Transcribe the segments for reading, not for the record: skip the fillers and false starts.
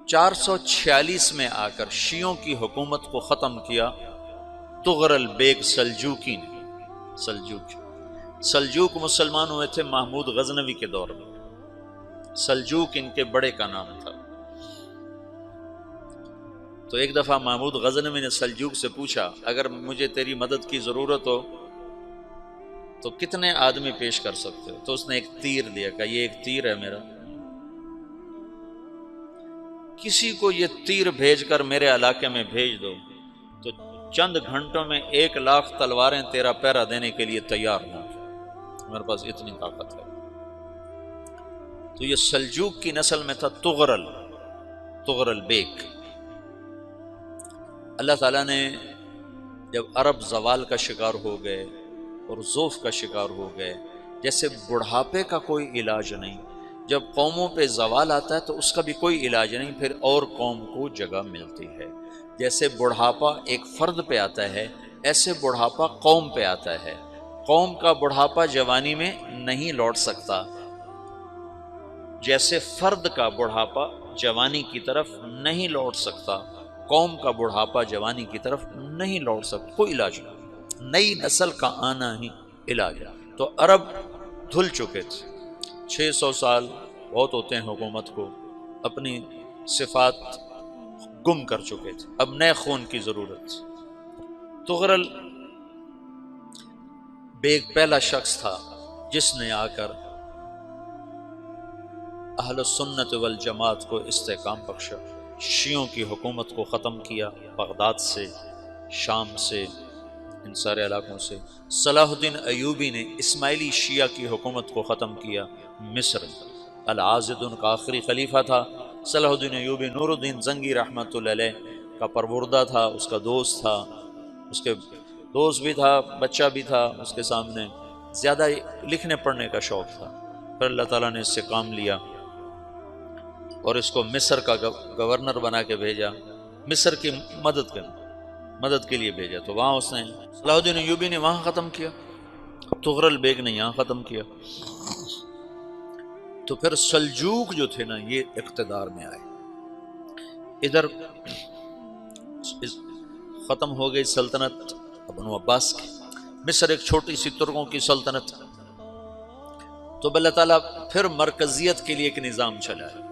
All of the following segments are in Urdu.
446 میں آ کر شیعوں کی حکومت کو ختم کیا طغرل بیگ سلجوکی نے۔ سلجوک مسلمان ہوئے تھے محمود غزنوی کے دور میں، سلجوک ان کے بڑے کا نام تھا۔ تو ایک دفعہ محمود غزنوی نے سلجوک سے پوچھا اگر مجھے تیری مدد کی ضرورت ہو تو کتنے آدمی پیش کر سکتے ہو؟ تو اس نے ایک تیر دیا، کہا یہ ایک تیر ہے میرا، کسی کو یہ تیر بھیج کر میرے علاقے میں بھیج دو تو چند گھنٹوں میں 1,00,000 تلواریں تیرا پہرا دینے کے لیے تیار ہوں، میرے پاس اتنی طاقت ہے۔ تو یہ سلجوک کی نسل میں تھا طغرل بیگ۔ اللہ تعالیٰ نے جب عرب زوال کا شکار ہو گئے اور ضعف کا شکار ہو گئے، جیسے بڑھاپے کا کوئی علاج نہیں، جب قوموں پہ زوال آتا ہے تو اس کا بھی کوئی علاج نہیں، پھر اور قوم کو جگہ ملتی ہے۔ جیسے بڑھاپا ایک فرد پہ آتا ہے، ایسے بڑھاپا قوم پہ آتا ہے۔ قوم کا بڑھاپا جوانی میں نہیں لوٹ سکتا، جیسے فرد کا بڑھاپا جوانی کی طرف نہیں لوٹ سکتا، قوم کا بڑھاپا جوانی کی طرف نہیں لوٹ سکتا، کوئی علاج نہیں، نئی نسل کا آنا ہی علاج ہے۔ تو عرب دھل چکے تھے، 600 سال بہت ہوتے ہیں حکومت کو، اپنی صفات گم کر چکے تھے، اب نئے خون کی ضرورت تھی۔ طغرل بیگ پہلا شخص تھا جس نے آ کر اہل سنت والجماعت کو استحکام بخشا، شیعوں کی حکومت کو ختم کیا، بغداد سے، شام سے، ان سارے علاقوں سے۔ صلاح الدین ایوبی نے اسماعیلی شیعہ کی حکومت کو ختم کیا، مصر۔ العاضد ان کا آخری خلیفہ تھا۔ صلاح الدین ایوبی نور الدین زنگی رحمۃ اللہ علیہ کا پروردہ تھا، اس کا دوست تھا، اس کے دوست بھی تھا، بچہ بھی تھا اس کے سامنے، زیادہ لکھنے پڑھنے کا شوق تھا۔ پھر اللہ تعالیٰ نے اس سے کام لیا اور اس کو مصر کا گورنر بنا کے بھیجا، مصر کی مدد کے لیے بھیجا، تو وہاں اس نے صلاح الدین ایوبی نے وہاں ختم کیا، طغرل بیگ نے یہاں ختم کیا۔ تو پھر سلجوک جو تھے نا یہ اقتدار میں آئے، ادھر ختم ہو گئی سلطنت بنو عباس کی، مصر ایک چھوٹی سی ترکوں کی سلطنت، تو اللہ تعالیٰ پھر مرکزیت کے لیے ایک نظام چلایا۔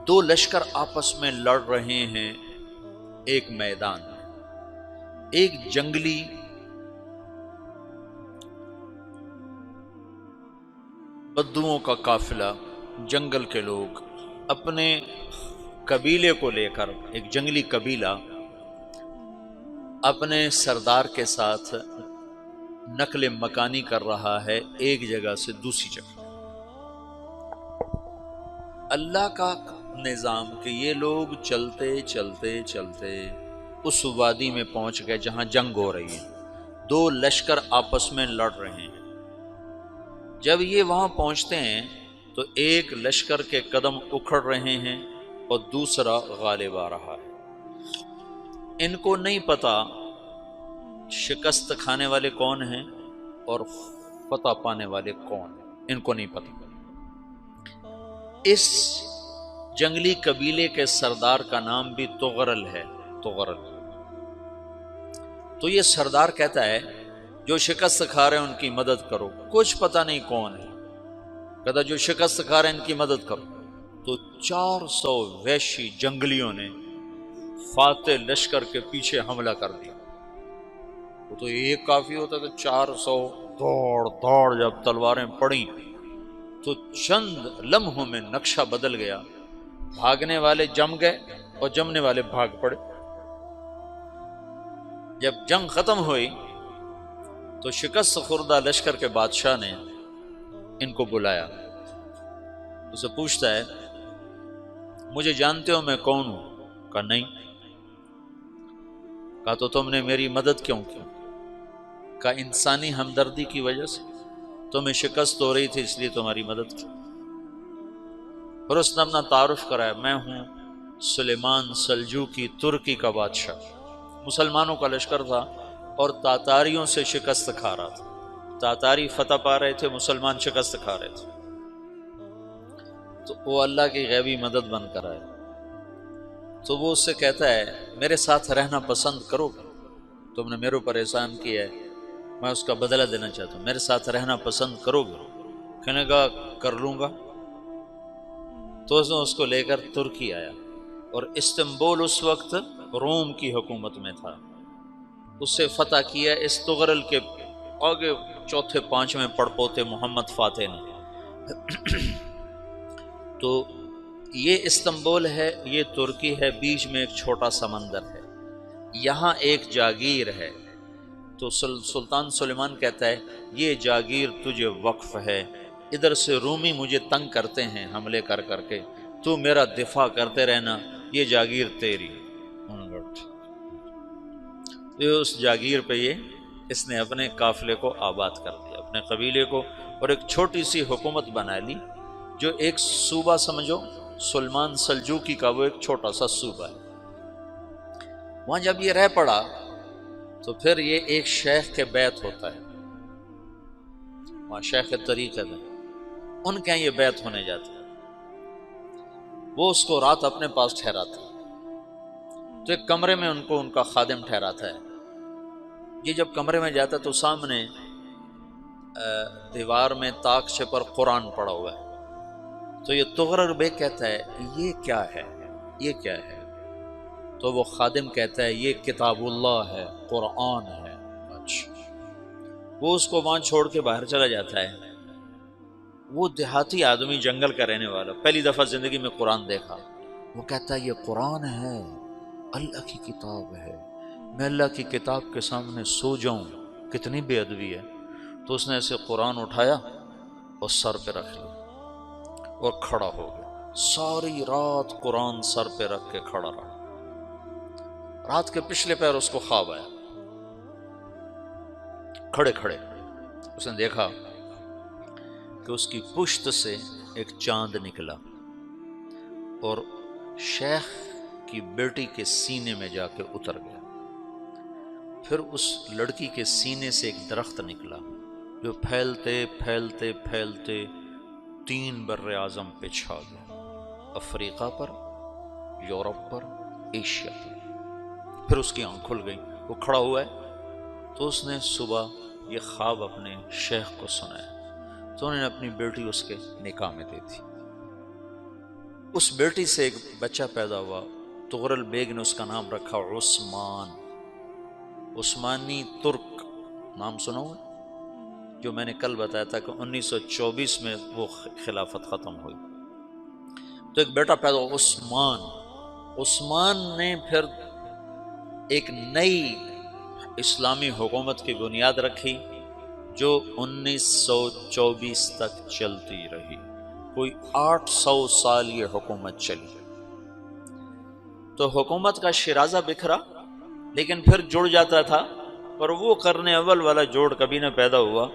دو لشکر آپس میں لڑ رہے ہیں ایک میدان میں، ایک جنگلی بدوؤں کا قافلہ، جنگل کے لوگ اپنے قبیلے کو لے کر، ایک جنگلی قبیلہ اپنے سردار کے ساتھ نقل مکانی کر رہا ہے ایک جگہ سے دوسری جگہ۔ اللہ کا نظام کہ یہ لوگ چلتے چلتے چلتے اس وادی میں پہنچ گئے جہاں جنگ ہو رہی ہے، دو لشکر آپس میں لڑ رہے ہیں۔ جب یہ وہاں پہنچتے ہیں تو ایک لشکر کے قدم اکھڑ رہے ہیں اور دوسرا غالب آ رہا ہے۔ ان کو نہیں پتا شکست کھانے والے کون ہیں اور فتح پانے والے کون ہیں، ان کو نہیں پتا۔ اس جنگلی قبیلے کے سردار کا نام بھی طغرل ہے، طغرل۔ تو یہ سردار کہتا ہے جو شکست کھا رہے ہیں ان کی مدد کرو، کچھ پتہ نہیں کون ہے، کہتا جو شکست کھا رہے ہیں ان کی مدد کرو۔ تو 400 وحشی جنگلیوں نے فاتح لشکر کے پیچھے حملہ کر دیا۔ وہ تو ایک کافی ہوتا تھا، 400 دوڑ جب تلواریں پڑیں تو چند لمحوں میں نقشہ بدل گیا، بھاگنے والے جم گئے اور جمنے والے بھاگ پڑے۔ جب جنگ ختم ہوئی تو شکست خوردہ لشکر کے بادشاہ نے ان کو بلایا، اسے پوچھتا ہے مجھے جانتے ہو میں کون ہوں؟ کہا نہیں۔ کہا تو تم نے میری مدد کیوں کی؟ کہا انسانی ہمدردی کی وجہ سے، تمہیں شکست ہو رہی تھی اس لیے تمہاری مدد کی۔ پھر اس نے اپنا تعارف کرایا، میں ہوں سلیمان سلجوکی، ترکی کا بادشاہ۔ مسلمانوں کا لشکر تھا اور تاتاریوں سے شکست کھا رہا تھا، تاتاری فتح پا رہے تھے، مسلمان شکست کھا رہے تھے۔ تو وہ اللہ کی غیبی مدد بن کر آئے، تو وہ اس سے کہتا ہے میرے ساتھ رہنا پسند کرو گے؟ تم نے میرے اوپر احسان کیا ہے، میں اس کا بدلہ دینا چاہتا ہوں، میرے ساتھ رہنا پسند کرو گے؟ کہنے کا کر لوں گا۔ تو اس کو لے کر ترکی آیا، اور استنبول اس وقت روم کی حکومت میں تھا، اسے فتح کیا اس تغرل کے آگے چوتھے پانچویں پڑپوتے محمد فاتح نے۔ تو یہ استنبول ہے، یہ ترکی ہے، بیچ میں ایک چھوٹا سمندر ہے، یہاں ایک جاگیر ہے۔ تو سلطان سلیمان کہتا ہے یہ جاگیر تجھے وقف ہے، ادھر سے رومی مجھے تنگ کرتے ہیں حملے کر کر کے، تو میرا دفاع کرتے رہنا، یہ جاگیر تیری۔ اس جاگیر پہ اس نے اپنے قافلے کو آباد کر دیا، اپنے قبیلے کو، اور ایک چھوٹی سی حکومت بنا لی، جو ایک صوبہ سمجھو، سلمان سلجوقی کا وہ ایک چھوٹا سا صوبہ ہے۔ وہاں جب یہ رہ پڑا تو پھر یہ ایک شیخ کے بیت ہوتا ہے، وہاں شیخ طریقت ہے، ان کے یہ بیت ہونے جاتا ہے، وہ اس کو رات اپنے پاس ٹھہراتا ہے، تو ایک کمرے میں ان کو ان کا خادم ٹھہراتا ہے۔ یہ جب کمرے میں جاتا ہے تو سامنے دیوار میں طاقچے پر قرآن پڑا ہوا ہے، تو یہ تغرل بیگ کہتا ہے یہ کیا ہے، یہ کیا ہے؟ تو وہ خادم کہتا ہے یہ کتاب اللہ ہے، قرآن ہے۔ اچھا، وہ اس کو وہاں چھوڑ کے باہر چلا جاتا ہے۔ وہ دیہاتی آدمی، جنگل کا رہنے والا، پہلی دفعہ زندگی میں قرآن دیکھا، وہ کہتا ہے یہ قرآن ہے، اللہ کی کتاب ہے، میں اللہ کی کتاب کے سامنے سو جاؤں، کتنی بے ادبی ہے۔ تو اس نے ایسے قرآن اٹھایا اور سر پہ رکھ لیا اور کھڑا ہو گیا، ساری رات قرآن سر پہ رکھ کے کھڑا رہا۔ رات کے پچھلے پہر اس کو خواب آیا، کھڑے کھڑے اس نے دیکھا کہ اس کی پشت سے ایک چاند نکلا اور شیخ کی بیٹی کے سینے میں جا کے اتر گیا۔ پھر اس لڑکی کے سینے سے ایک درخت نکلا جو پھیلتے پھیلتے پھیلتے 3 بر اعظم پہ چھا گیا، افریقہ پر، یورپ پر، ایشیا پر۔ پھر اس کی آنکھ کھل گئی، وہ کھڑا ہوا ہے، تو اس نے صبح یہ خواب اپنے شیخ کو سنایا، تو انہوں نے اپنی بیٹی اس کے نکاح میں دے دی۔ اس بیٹی سے ایک بچہ پیدا ہوا، تغرل بیگ نے اس کا نام رکھا عثمان، عثمانی ترک نام سنا ہوا، جو میں نے کل بتایا تھا کہ 1924 میں وہ خلافت ختم ہوئی، تو ایک بیٹا پیدا ہوا عثمان۔ عثمان نے پھر ایک نئی اسلامی حکومت کی بنیاد رکھی جو 1924 تک چلتی رہی، کوئی 800 سال یہ حکومت چلی۔ تو حکومت کا شیرازہ بکھرا لیکن پھر جڑ جاتا تھا، پر وہ قرن اول والا جوڑ کبھی نہ پیدا ہوا،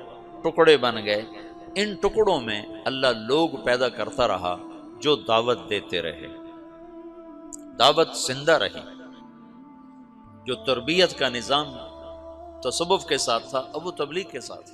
ٹکڑے بن گئے۔ ان ٹکڑوں میں اللہ لوگ پیدا کرتا رہا جو دعوت دیتے رہے، دعوت زندہ رہی۔ جو تربیت کا نظام تصوف کے ساتھ تھا اب وہ تبلیغ کے ساتھ،